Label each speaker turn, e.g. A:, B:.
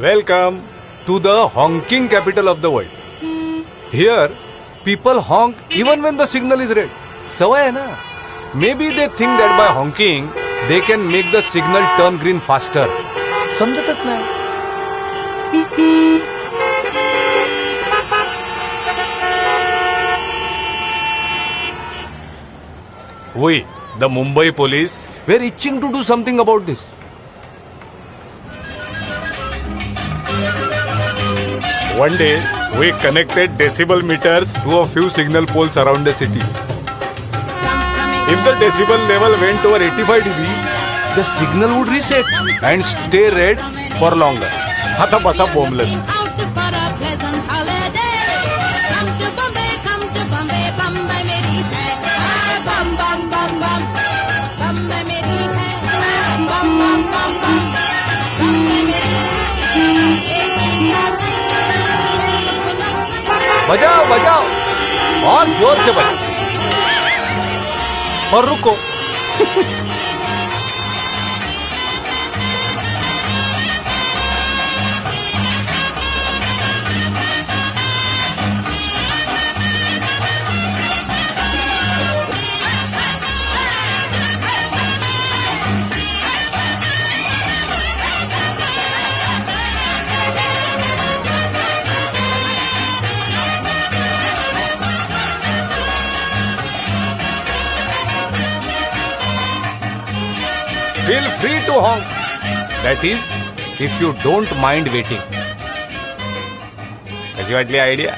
A: Welcome to the honking capital of the world. Here, people honk even when the signal is red. सवय है ना? Maybe they think that by honking, they can make the signal turn green faster. समजतच नाही. We, the Mumbai police, were itching to do something about this. One day, we connected decibel meters to a few signal poles around the city. If the decibel level went over 85 dB, the signal would reset and stay red for longer. आता बसा बोंबलत. बजाओ बजाओ और जोर से बजाओ और रुको. Feel free to honk. That is, if you don't mind waiting. कशी वाटली आयडिया?